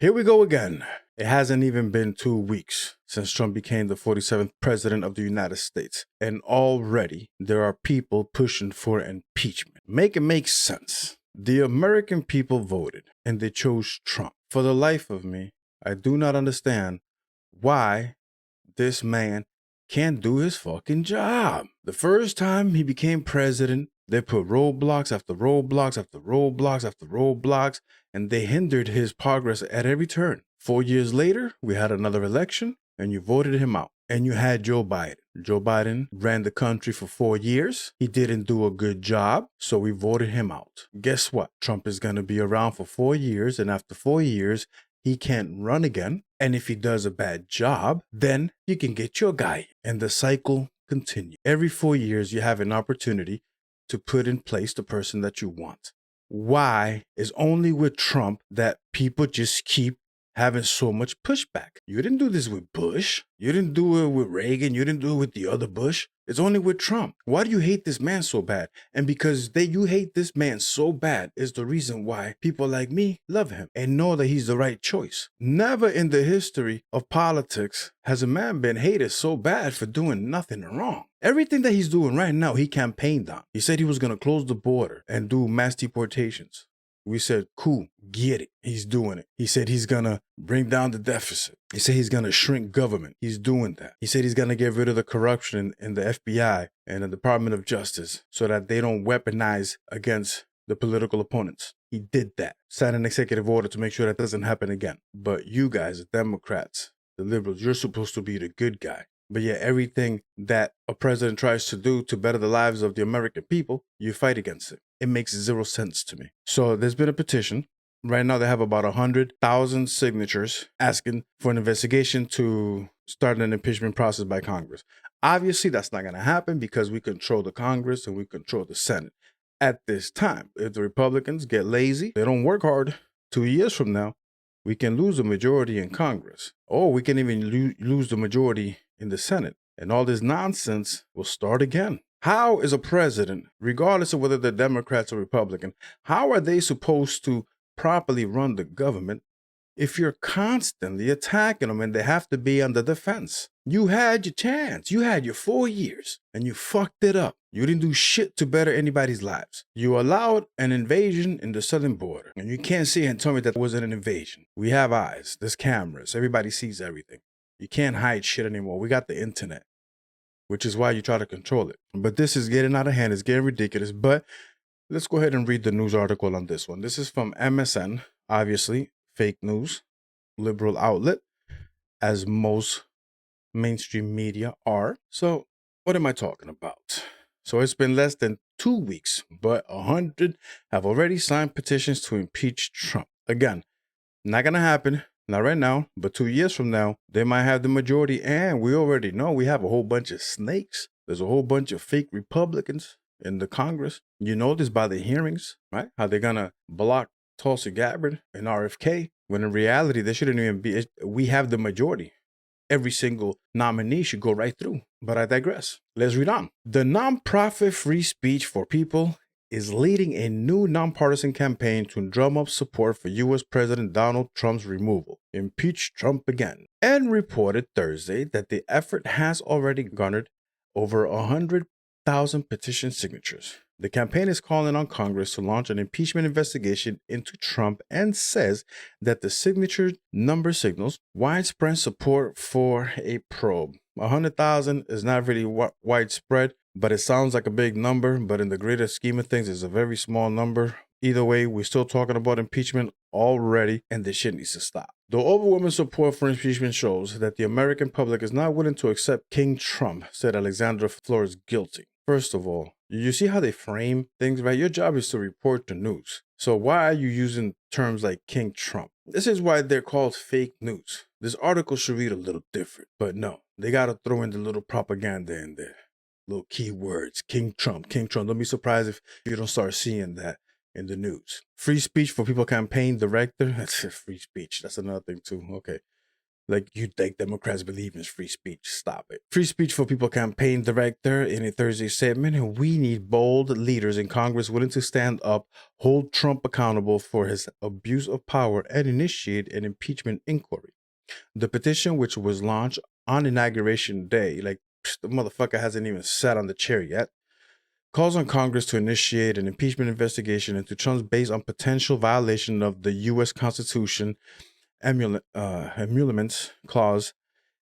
Here we go again. It hasn't even been 2 weeks since Trump became the 47th president of the United States. And already there are people pushing for impeachment. Make it make sense. The American people voted and they chose Trump. For the life of me, I do not understand why this man can't do his fucking job. The first time he became president, they put roadblocks after roadblocks after roadblocks after roadblocks, and they hindered his progress at every turn. 4 years later, we had another election, and you voted him out. And you had Joe Biden. Joe Biden ran the country for 4 years. He didn't do a good job, so we voted him out. Guess what? Trump is going to be around for 4 years, and after 4 years, he can't run again. And if he does a bad job, then you can get your guy. And the cycle continues. Every 4 years, you have an opportunity to put in place the person that you want. Why is only with Trump that people just keep having so much pushback? You didn't do this with Bush. You didn't do it with Reagan. You didn't do it with the other Bush. It's only with Trump. Why do you hate this man so bad? And because you hate this man so bad is the reason why people like me love him and know that he's the right choice. Never in the history of politics has a man been hated so bad for doing nothing wrong. Everything that he's doing right now, he campaigned on. He said he was going to close the border and do mass deportations. We said, cool, get it. He's doing it. He said he's going to bring down the deficit. He said he's going to shrink government. He's doing that. He said he's going to get rid of the corruption in the FBI and the Department of Justice so that they don't weaponize against the political opponents. He did that. Signed an executive order to make sure that doesn't happen again. But you guys, the Democrats, the liberals, you're supposed to be the good guy. But yet everything that a president tries to do to better the lives of the American people, you fight against it. It makes zero sense to me. So there's been a petition. Right now they have about 100,000 signatures asking for an investigation to start an impeachment process by Congress. Obviously, that's not going to happen because we control the Congress and we control the Senate. At this time, if the Republicans get lazy, they don't work hard, 2 years from now, we can lose a majority in Congress. Or we can even lose the majority in the Senate. And all this nonsense will start again. How is a president, regardless of whether they're Democrats or Republican, how are they supposed to properly run the government if you're constantly attacking them and they have to be on the defense? You had your chance. You had your 4 years and you fucked it up. You didn't do shit to better anybody's lives. You allowed an invasion in the southern border. And you can't sit here and tell me that wasn't an invasion. We have eyes. There's cameras. Everybody sees everything. You can't hide shit anymore. We got the internet, which is why you try to control it. But this is getting out of hand. It's getting ridiculous. But let's go ahead and read the news article on this one. This is from MSN, obviously, fake news, liberal outlet, as most mainstream media are. So what am I talking about? So it's been less than 2 weeks, but 100 have already signed petitions to impeach Trump. Again, not going to happen. Not right now, but 2 years from now, they might have the majority. And we already know we have a whole bunch of snakes. There's a whole bunch of fake Republicans in the Congress. You know this by the hearings, right? How they're going to block Tulsi Gabbard and RFK, when in reality, they shouldn't even be. We have the majority. Every single nominee should go right through. But I digress. Let's read on. The nonprofit Free Speech for People is leading a new nonpartisan campaign to drum up support for U.S. President Donald Trump's removal. Impeach Trump again. And reported Thursday that the effort has already garnered over 100,000 petition signatures. The campaign is calling on Congress to launch an impeachment investigation into Trump and says that the signature number signals widespread support for a probe. 100,000 is not really widespread, but it sounds like a big number. But in the greater scheme of things, it's a very small number. Either way, we're still talking about impeachment already, and this shit needs to stop. The overwhelming support for impeachment shows that the American public is not willing to accept King Trump, said Alexandra Flores guilty. First of all, you see how they frame things, right? Your job is to report the news. So why are you using terms like King Trump? This is why they're called fake news. This article should read a little different, but no, they got to throw in the little propaganda in there. Little keywords, King Trump, King Trump. Don't be surprised if you don't start seeing that in the news. Free Speech for People campaign director. That's free speech. That's another thing too. Okay. Like, you think Democrats believe in free speech? Stop it. Free Speech for People campaign director in a Thursday statement, we need bold leaders in Congress willing to stand up, hold Trump accountable for his abuse of power, and initiate an impeachment inquiry. The petition, which was launched on Inauguration Day, like, the motherfucker hasn't even sat on the chair yet, calls on Congress to initiate an impeachment investigation into Trump's based on potential violation of the U.S. Constitution emoluments clause,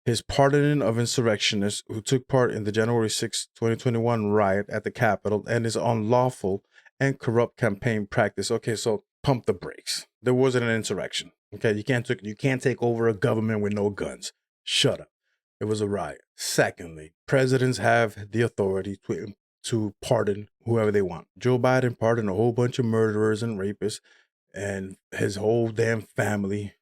his pardoning of insurrectionists who took part in the January 6, 2021 riot at the Capitol, and his unlawful and corrupt campaign practice. Okay, so pump the brakes. There wasn't an insurrection. Okay, you can't take over a government with no guns. Shut up. It was a riot. Secondly, presidents have the authority to pardon whoever they want. Joe Biden pardoned a whole bunch of murderers and rapists and his whole damn family.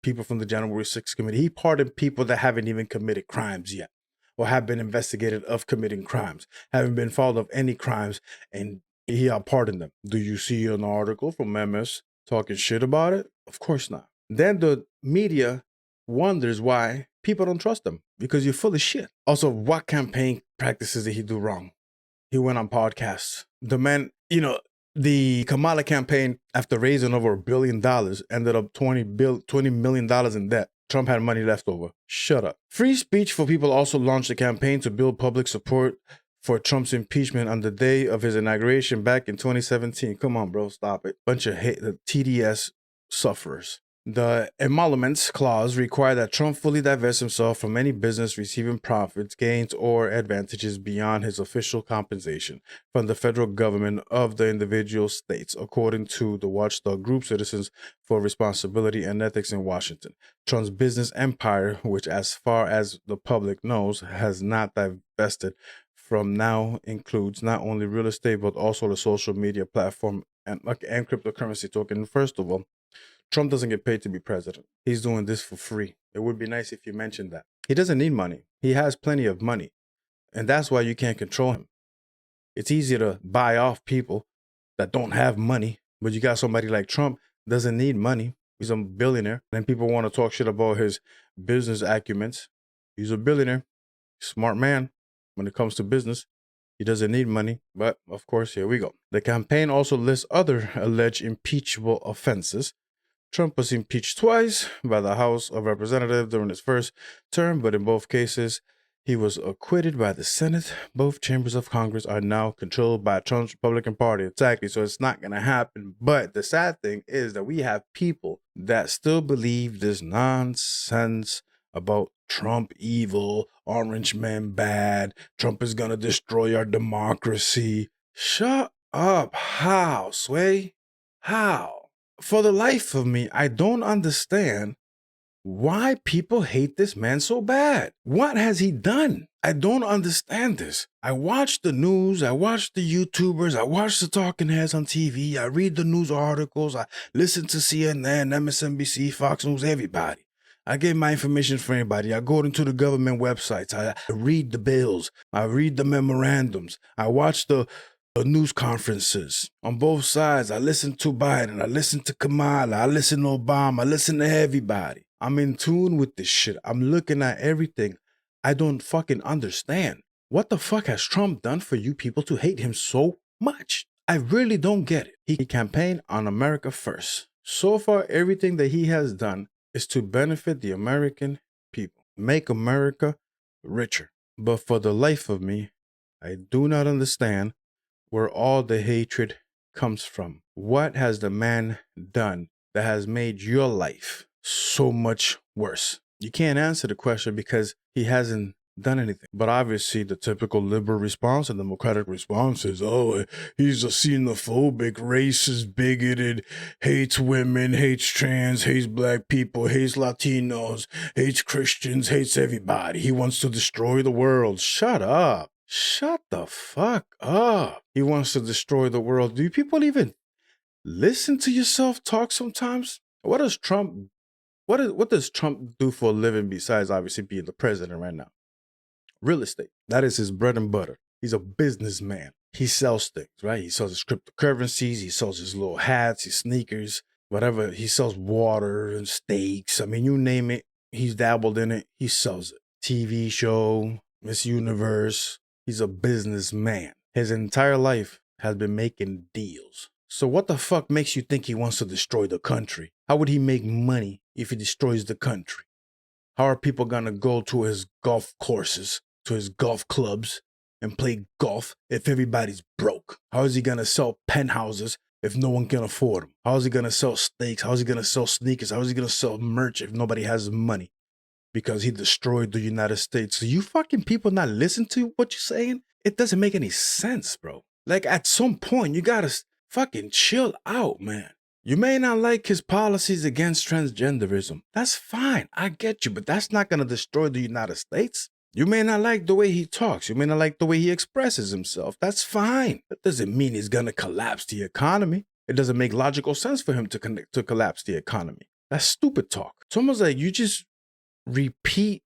People from the January 6th committee. He pardoned people that haven't even committed crimes yet, or have been investigated of committing crimes, haven't been found of any crimes, and he pardoned them. Do you see an article from MS talking shit about it? Of course not. Then the media wonders why people don't trust him, because you're full of shit. Also, what campaign practices did he do wrong? He went on podcasts. The man, the Kamala campaign, after raising over $1 billion, ended up $20 million in debt. Trump had money left over. Shut up. Free Speech for People also launched a campaign to build public support for Trump's impeachment on the day of his inauguration back in 2017. Come on, bro, stop it. Bunch of TDS sufferers. The emoluments clause required that Trump fully divest himself from any business receiving profits, gains, or advantages beyond his official compensation from the federal government of the individual states, according to the watchdog group Citizens for Responsibility and Ethics in Washington. Trump's business empire, which as far as the public knows, has not divested from now, includes not only real estate, but also the social media platform and cryptocurrency token. First of all, Trump doesn't get paid to be president. He's doing this for free. It would be nice if you mentioned that. He doesn't need money. He has plenty of money. And that's why you can't control him. It's easy to buy off people that don't have money, but you got somebody like Trump doesn't need money. He's a billionaire. And people want to talk shit about his business acumens. He's a billionaire. Smart man when it comes to business. He doesn't need money, but of course, here we go. The campaign also lists other alleged impeachable offenses. Trump was impeached twice by the House of Representatives during his first term, but in both cases, he was acquitted by the Senate. Both chambers of Congress are now controlled by Trump's Republican Party. Exactly, so it's not going to happen. But the sad thing is that we have people that still believe this nonsense about Trump evil, orange man bad, Trump is going to destroy our democracy. Shut up. How, Sway? How? For the life of me, I don't understand why people hate this man so bad. What has he done? I don't understand this. I watch the news, I watch the YouTubers, I watch the talking heads on TV, I read the news articles, I listen to CNN, MSNBC, Fox News, everybody. I get my information from anybody. I go into the government websites, I read the bills, I read the memorandums, I watch the news conferences on both sides. I listen to Biden, I listen to Kamala, I listen to Obama, I listen to everybody. I'm in tune with this shit. I'm looking at everything. I don't fucking understand. What the fuck has Trump done for you people to hate him so much? I really don't get it. He campaigned on America first. So far, everything that he has done is to benefit the American people, make America richer. But for the life of me, I do not understand where all the hatred comes from. What has the man done that has made your life so much worse? You can't answer the question because he hasn't done anything. But obviously the typical liberal response and democratic response is, oh, he's a xenophobic, racist, bigoted, hates women, hates trans, hates black people, hates Latinos, hates Christians, hates everybody. He wants to destroy the world. Shut up. Shut the fuck up. He wants to destroy the world. Do people even listen to yourself talk sometimes? What does Trump do for a living besides obviously being the president right now? Real estate. That is his bread and butter. He's a businessman. He sells things, right? He sells his cryptocurrencies. He sells his little hats, his sneakers, whatever. He sells water and steaks. I mean, you name it. he's dabbled in it. He sells it. TV show, Miss Universe. He's a businessman. His entire life has been making deals. So what the fuck makes you think he wants to destroy the country? How would he make money if he destroys the country? How are people gonna go to his golf courses, to his golf clubs, and play golf if everybody's broke? How is he gonna sell penthouses if no one can afford them? How is he gonna sell steaks? How is he gonna sell sneakers? How is he gonna sell merch if nobody has money? Because he destroyed the United States. So you fucking people not listen to what you're saying? It doesn't make any sense, bro. Like at some point, you gotta fucking chill out, man. You may not like his policies against transgenderism. That's fine. I get you, but that's not gonna destroy the United States. You may not like the way he talks. You may not like the way he expresses himself. That's fine. That doesn't mean he's gonna collapse the economy. It doesn't make logical sense for him to collapse the economy. That's stupid talk. It's almost like you just repeat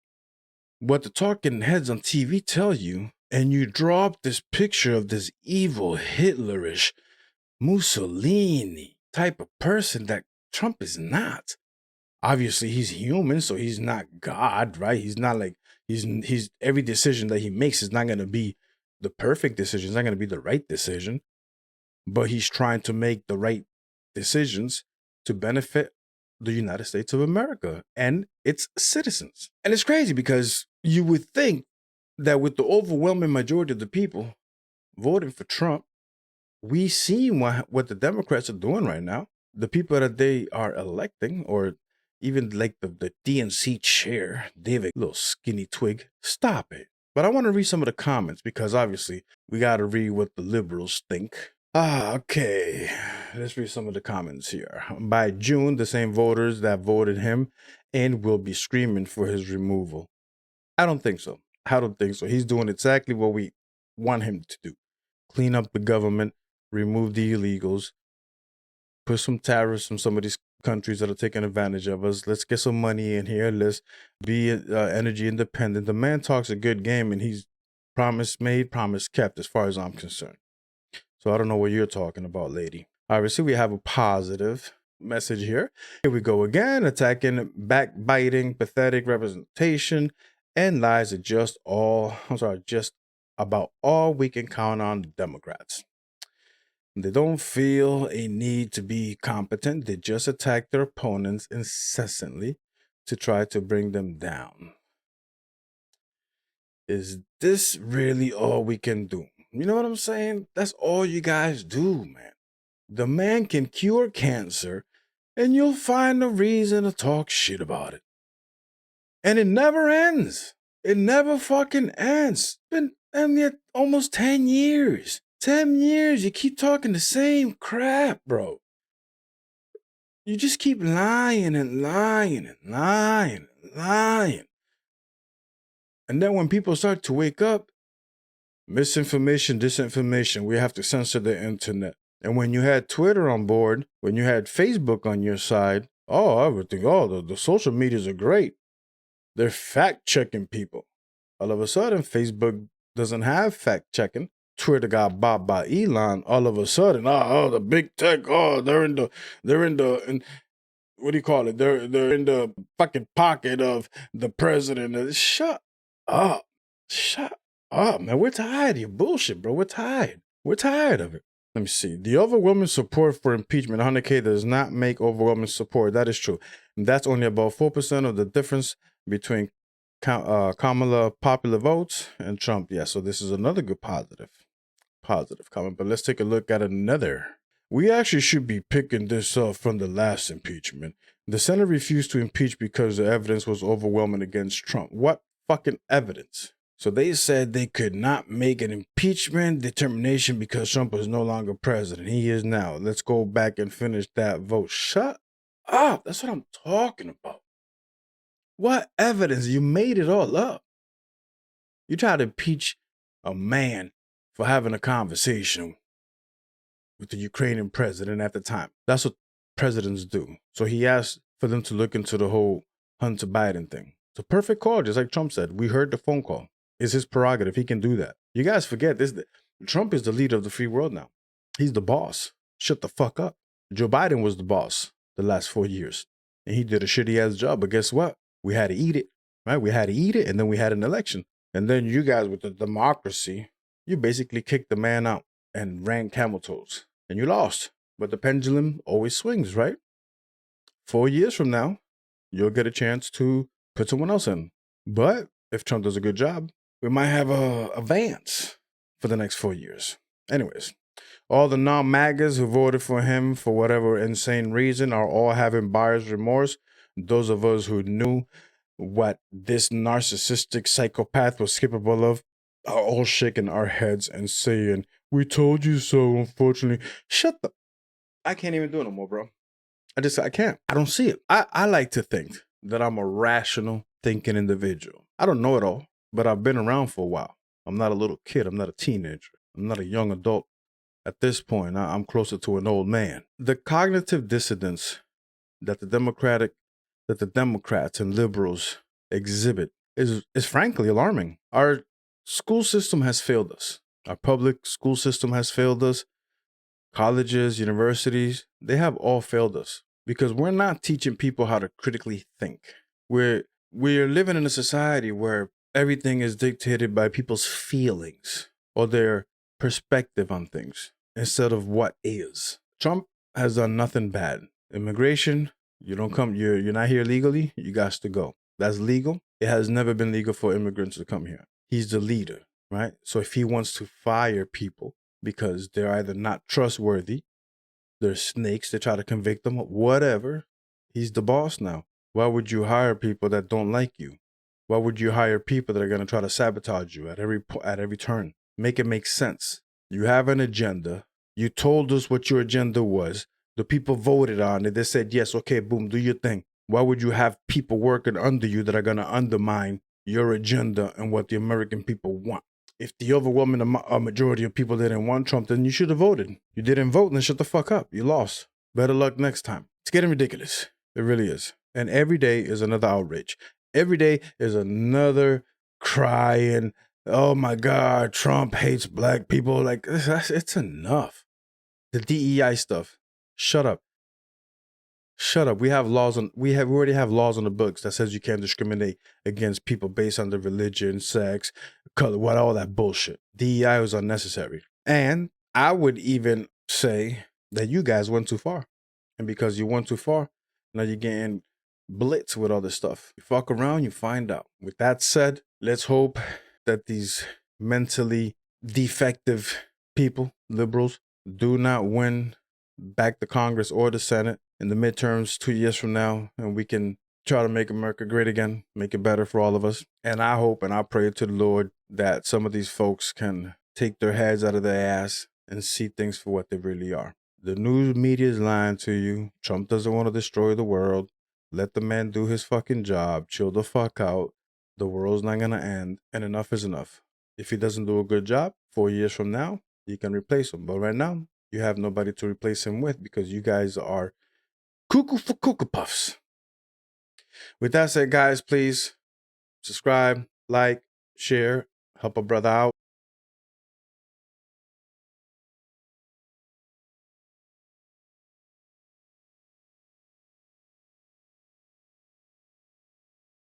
what the talking heads on TV tell you, and you draw up this picture of this evil, Hitlerish, Mussolini type of person that Trump is not. Obviously, he's human, so he's not God, right? He's not like, he's every decision that he makes is not going to be the perfect decision. It's not going to be the right decision, but he's trying to make the right decisions to benefit the United States of America and its citizens. And it's crazy because you would think that with the overwhelming majority of the people voting for Trump, we see what the Democrats are doing right now. The people that they are electing, or even like the DNC chair, David, little skinny twig, stop it. But I want to read some of the comments because obviously we got to read what the liberals think. Okay. Let's read some of the comments here. By June, the same voters that voted him in will be screaming for his removal. I don't think so. I don't think so. He's doing exactly what we want him to do. Clean up the government, remove the illegals, put some tariffs on some of these countries that are taking advantage of us. Let's get some money in here. Let's be energy independent. The man talks a good game, and he's promise made, promise kept as far as I'm concerned. So I don't know what you're talking about, lady. Obviously, we have a positive message here. Here we go again, attacking, backbiting, pathetic representation, and lies are just about all we can count on the Democrats. They don't feel a need to be competent. They just attack their opponents incessantly to try to bring them down. Is this really all we can do? You know what I'm saying? That's all you guys do, man. The man can cure cancer, and you'll find a reason to talk shit about it. And it never ends. It never fucking ends. It's been almost 10 years. 10 years, you keep talking the same crap, bro. You just keep lying and lying and lying and lying. And then when people start to wake up, misinformation, disinformation, we have to censor the internet. And when you had Twitter on board, when you had Facebook on your side, everything, the social medias are great. They're fact-checking people. All of a sudden, Facebook doesn't have fact-checking. Twitter got bought by Elon. All of a sudden, the big tech, they're in what do you call it? They're in the fucking pocket of the president. Shut up, man. We're tired of your bullshit, bro. We're tired of it. Let me see. The overwhelming support for impeachment, 100K, does not make overwhelming support. That is true. And that's only about 4% of the difference between Kamala popular votes and Trump. Yeah, so this is another good positive comment. But let's take a look at another. We actually should be picking this up from the last impeachment. The Senate refused to impeach because the evidence was overwhelming against Trump. What fucking evidence? So they said they could not make an impeachment determination because Trump was no longer president. He is now. Let's go back and finish that vote. Shut up. That's what I'm talking about. What evidence? You made it all up. You tried to impeach a man for having a conversation with the Ukrainian president at the time. That's what presidents do. So he asked for them to look into the whole Hunter Biden thing. It's a perfect call, just like Trump said. We heard the phone call. It's his prerogative. He can do that. You guys forget this. Trump is the leader of the free world now. He's the boss. Shut the fuck up. Joe Biden was the boss the last 4 years. And he did a shitty ass job. But guess what? We had to eat it, right? We had to eat it, and then we had an election. And then you guys with the democracy, you basically kicked the man out and ran camel toes, and you lost. But the pendulum always swings, right? 4 years from now, you'll get a chance to put someone else in. But if Trump does a good job, we might have a Vance for the next 4 years. Anyways, all the non-MAGAs who voted for him for whatever insane reason are all having buyer's remorse. Those of us who knew what this narcissistic psychopath was capable of are all shaking our heads and saying, "We told you so, unfortunately." Shut the... I can't even do it no more, bro. I can't. I don't see it. I like to think that I'm a rational thinking individual. I don't know it all, but I've been around for a while. I'm not a little kid. I'm not a teenager. I'm not a young adult. At this point, I'm closer to an old man. The cognitive dissonance that the Democrats and liberals exhibit is frankly alarming. Our school system has failed us. Our public school system has failed us. Colleges, universities, they have all failed us because we're not teaching people how to critically think. We're living in a society where everything is dictated by people's feelings or their perspective on things instead of what is. Trump has done nothing bad. Immigration, you're not here legally, you got to go. That's legal. It has never been legal for immigrants to come here. He's the leader, right? So if he wants to fire people because they're either not trustworthy, they're snakes, they try to convict them, whatever, he's the boss now. Why would you hire people that don't like you? Why would you hire people that are going to try to sabotage you at every turn? Make it make sense. You have an agenda. You told us what your agenda was. The people voted on it. They said, yes, okay, boom, do your thing. Why would you have people working under you that are going to undermine your agenda and what the American people want? If the overwhelming majority of people didn't want Trump, then you should have voted. You didn't vote, then shut the fuck up. You lost. Better luck next time. It's getting ridiculous. It really is. And every day is another outrage. Every day is another crying, oh my God, Trump hates black people. Like, it's enough. The DEI stuff. Shut up. Shut up. We already have laws on the books that says you can't discriminate against people based on their religion, sex, color, all that bullshit. DEI was unnecessary. And I would even say that you guys went too far. And because you went too far, now you're getting blitzed with all this stuff. You fuck around, you find out. With that said, let's hope that these mentally defective people, liberals, do not win back the Congress or the Senate in the midterms 2 years from now, and we can try to make America great again, make it better for all of us. And I hope and I pray to the Lord that some of these folks can take their heads out of their ass and see things for what they really are. The news media is lying to you. Trump doesn't want to destroy the world. Let the man do his fucking job. Chill the fuck out. The world's not going to end, and enough is enough. If he doesn't do a good job, 4 years from now, you can replace him. But right now, you have nobody to replace him with because you guys are cuckoo for cuckoo puffs. With that said, guys, please subscribe, like, share, help a brother out.